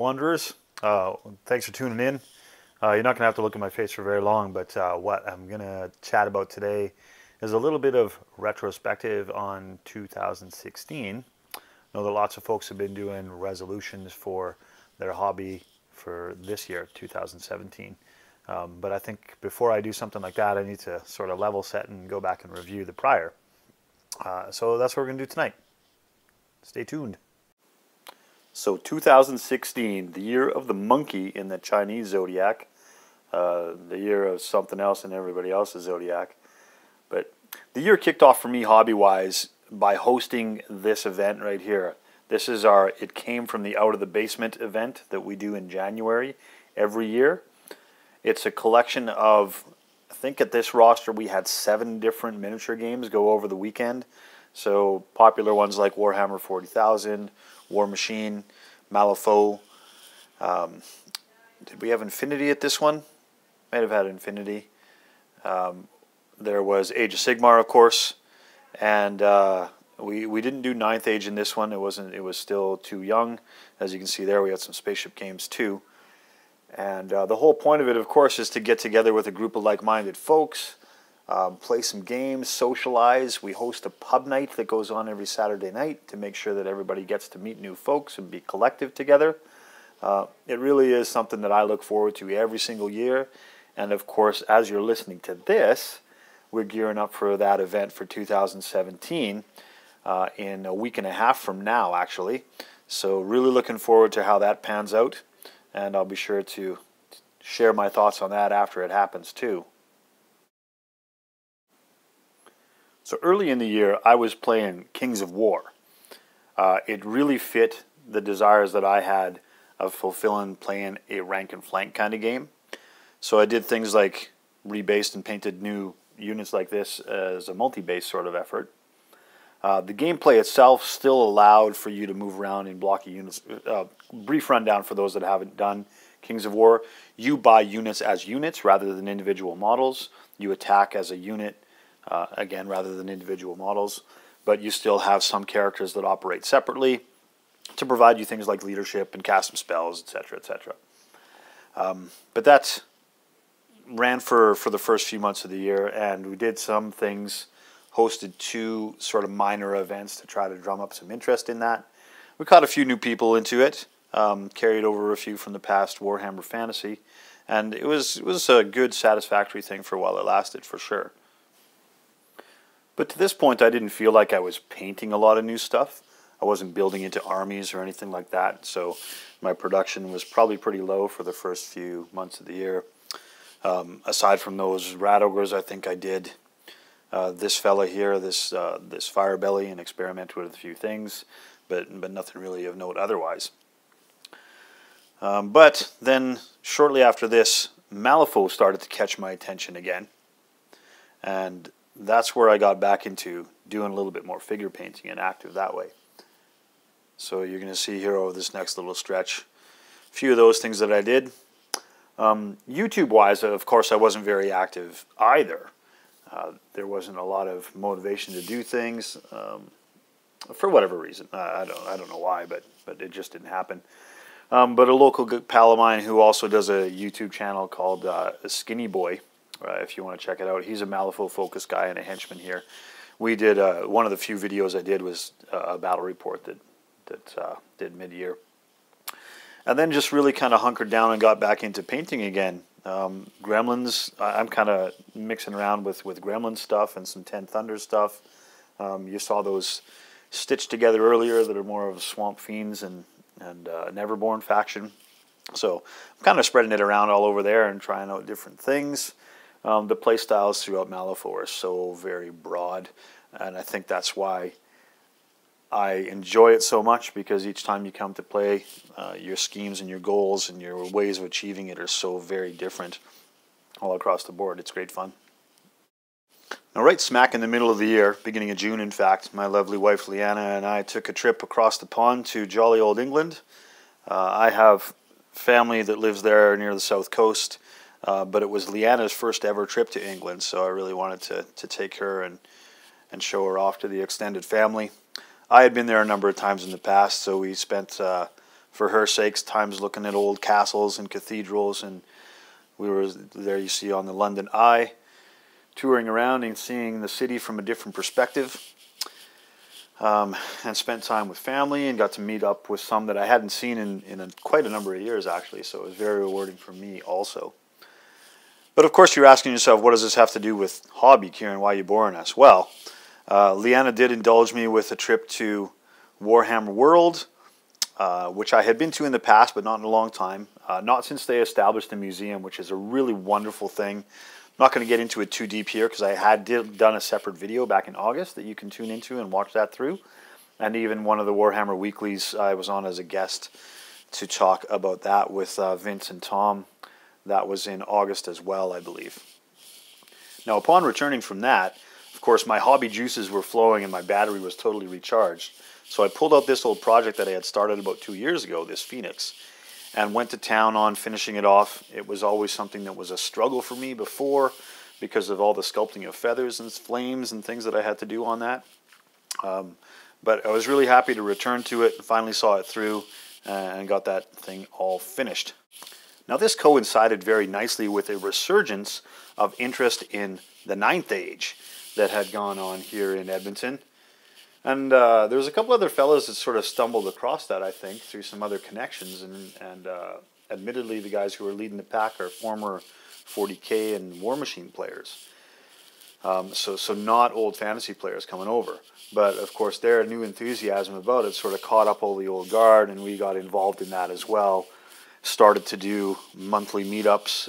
Wanderers. Thanks for tuning in. You're not going to have to look at my face for very long, but what I'm going to chat about today is a little bit of retrospective on 2016. I know that lots of folks have been doing resolutions for their hobby for this year, 2017. But I think before I do something like that, I need to sort of level set and go back and review the prior. So that's what we're going to do tonight. Stay tuned. So 2016, the year of the monkey in the Chinese zodiac, the year of something else in everybody else's zodiac. But the year kicked off for me hobby-wise by hosting this event right here. This is it came from the Out of the Basement event that we do in January every year. It's a collection of, I think at this roster we had 7 different miniature games go over the weekend. So popular ones like Warhammer 40,000, War Machine, Malifaux. Did we have Infinity at this one? Might have had Infinity. There was Age of Sigmar, of course, and we didn't do Ninth Age in this one. It was still too young. As you can see there, we had some spaceship games too. And the whole point of it, of course, is to get together with a group of like-minded folks, play some games, socialize. We host a pub night that goes on every Saturday night to make sure that everybody gets to meet new folks and be collective together. It really is something that I look forward to every single year. And of course, as you're listening to this, we're gearing up for that event for 2017 in a week and a half from now, actually. So really looking forward to how that pans out. And I'll be sure to share my thoughts on that after it happens too. So early in the year, I was playing Kings of War. It really fit the desires that I had of fulfilling playing a rank and flank kind of game. So I did things like rebased and painted new units like this as a multi-base sort of effort. The gameplay itself still allowed for you to move around in blocky units. Brief rundown for those that haven't done Kings of War. You buy units as units rather than individual models. You attack as a unit. Again, rather than individual models, but you still have some characters that operate separately to provide you things like leadership and cast some spells, etc., etc. But that ran for the first few months of the year, and we did some things, hosted 2 sort of minor events to try to drum up some interest in that. We caught a few new people into it, carried over a few from the past Warhammer Fantasy, and it was a good, satisfactory thing for a while it lasted, for sure. But to this point, I didn't feel like I was painting a lot of new stuff. I wasn't building into armies or anything like that, so my production was probably pretty low for the first few months of the year. Aside from those rat ogres, I think I did this fella here, this Firebelly, and experimented with a few things, but nothing really of note otherwise. But then, shortly after this, Malifaux started to catch my attention again, and that's where I got back into doing a little bit more figure painting and active that way. So you're going to see here over this next little stretch a few of those things that I did. YouTube-wise, of course, I wasn't very active either. There wasn't a lot of motivation to do things for whatever reason. I don't know why, but it just didn't happen. But a local pal of mine who also does a YouTube channel called Skinny Boy, if you want to check it out. He's a Malifaux focused guy and a henchman here. We did one of the few videos I did was a battle report that did mid-year, and then just really kind of hunkered down and got back into painting again. Gremlins, I'm kind of mixing around with Gremlin stuff and some 10 Thunder stuff. You saw those stitched together earlier that are more of Swamp Fiends and Neverborn faction. So I'm kind of spreading it around all over there and trying out different things. The play styles throughout Malifaux are so very broad, and I think that's why I enjoy it so much, because each time you come to play, your schemes and your goals and your ways of achieving it are so very different all across the board. It's great fun. Now, right smack in the middle of the year, beginning of June in fact, my lovely wife Leanna and I took a trip across the pond to jolly old England. I have family that lives there near the south coast. But it was Leanna's first ever trip to England, so I really wanted to take her and show her off to the extended family. I had been there a number of times in the past, so we spent for her sakes, times looking at old castles and cathedrals, and we were there, you see, on the London Eye, touring around and seeing the city from a different perspective, and spent time with family and got to meet up with some that I hadn't seen in quite a number of years, actually, so it was very rewarding for me also. But of course you're asking yourself, what does this have to do with hobby, Kieran? Why are you boring us? Well, Leanna did indulge me with a trip to Warhammer World, which I had been to in the past, but not in a long time. Not since they established the museum, which is a really wonderful thing. I'm not going to get into it too deep here because I had done a separate video back in August that you can tune into and watch that through. And even one of the Warhammer Weeklies I was on as a guest to talk about that with Vince and Tom. That was in August as well, I believe. Now, upon returning from that, of course, my hobby juices were flowing and my battery was totally recharged. So I pulled out this old project that I had started about 2 years ago, this Phoenix, and went to town on finishing it off. It was always something that was a struggle for me before because of all the sculpting of feathers and flames and things that I had to do on that. But I was really happy to return to it and finally saw it through and got that thing all finished. Now this coincided very nicely with a resurgence of interest in the 9th Age that had gone on here in Edmonton. And there was a couple other fellas that sort of stumbled across that, I think, through some other connections. And admittedly, the guys who are leading the pack are former 40K and War Machine players. So not old fantasy players coming over. But, of course, their new enthusiasm about it sort of caught up all the old guard, and we got involved in that as well. Started to do monthly meetups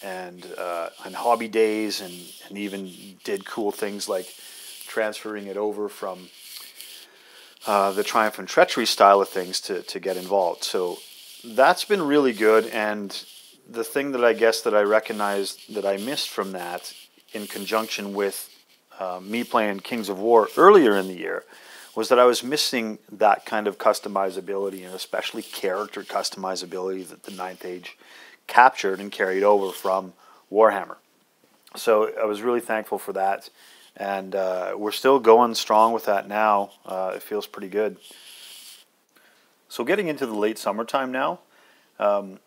and hobby days, and even did cool things like transferring it over from the Triumph and Treachery style of things to get involved. So that's been really good, and the thing that I guess that I recognized that I missed from that in conjunction with me playing Kings of War earlier in the year was that I was missing that kind of customizability, and especially character customizability that the 9th Age captured and carried over from Warhammer. So I was really thankful for that. And we're still going strong with that now. It feels pretty good. So getting into the late summertime now, I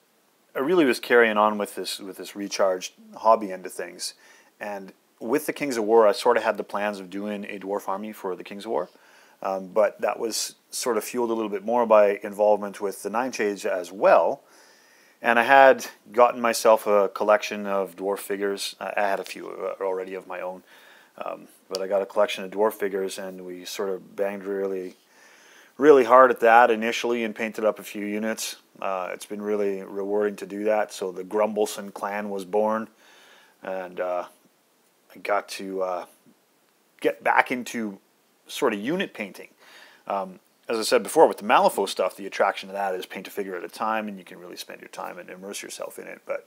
really was carrying on with this recharged hobby end of things. And with the Kings of War, I sort of had the plans of doing a dwarf army for the Kings of War. But that was sort of fueled a little bit more by involvement with the 9th Age as well. And I had gotten myself a collection of dwarf figures. I had a few already of my own. But I got a collection of dwarf figures, and we sort of banged really, really hard at that initially and painted up a few units. It's been really rewarding to do that. So the Grumbleson clan was born, and I got to get back into sort of unit painting. As I said before, with the Malifaux stuff, the attraction to that is paint a figure at a time, and you can really spend your time and immerse yourself in it. But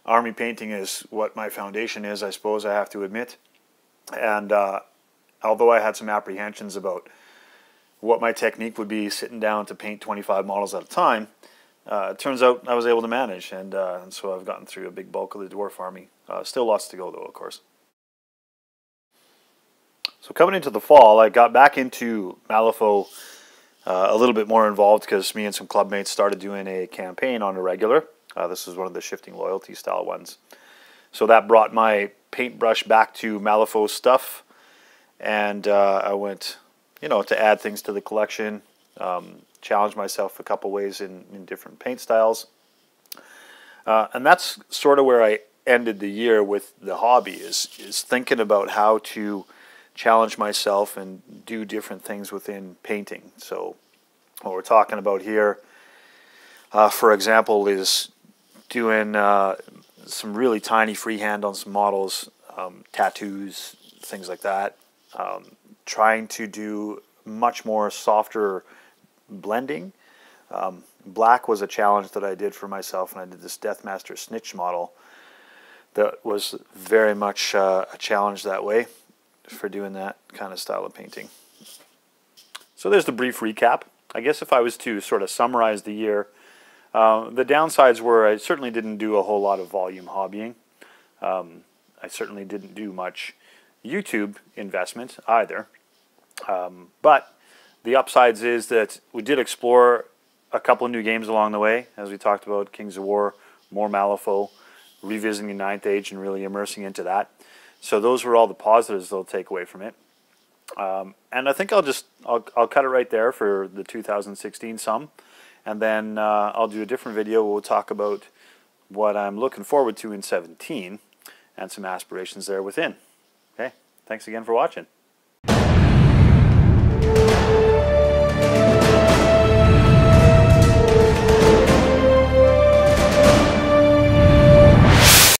army painting is what my foundation is, I suppose, I have to admit. And although I had some apprehensions about what my technique would be sitting down to paint 25 models at a time, it turns out I was able to manage, and so I've gotten through a big bulk of the dwarf army. Still lots to go, though, of course. So coming into the fall, I got back into Malifaux a little bit more involved because me and some clubmates started doing a campaign on a regular. This is one of the shifting loyalty style ones. So that brought my paintbrush back to Malifaux stuff, and I went, to add things to the collection, challenge myself a couple ways in different paint styles. And that's sort of where I ended the year with the hobby, is thinking about how to challenge myself and do different things within painting. So what we're talking about here, for example, is doing some really tiny freehand on some models, tattoos, things like that. Trying to do much more softer blending. Black was a challenge that I did for myself, and I did this Deathmaster Snitch model that was very much a challenge that way for doing that kind of style of painting. So there's the brief recap. I guess if I was to sort of summarize the year, the downsides were I certainly didn't do a whole lot of volume hobbying. I certainly didn't do much YouTube investment either. But the upsides is that we did explore a couple of new games along the way, as we talked about, Kings of War, more Malifaux, revisiting the Ninth Age and really immersing into that. So those were all the positives they'll take away from it. And I think I'll cut it right there for the 2016 sum, and then I'll do a different video where we'll talk about what I'm looking forward to in 17 and some aspirations there within. Okay, thanks again for watching.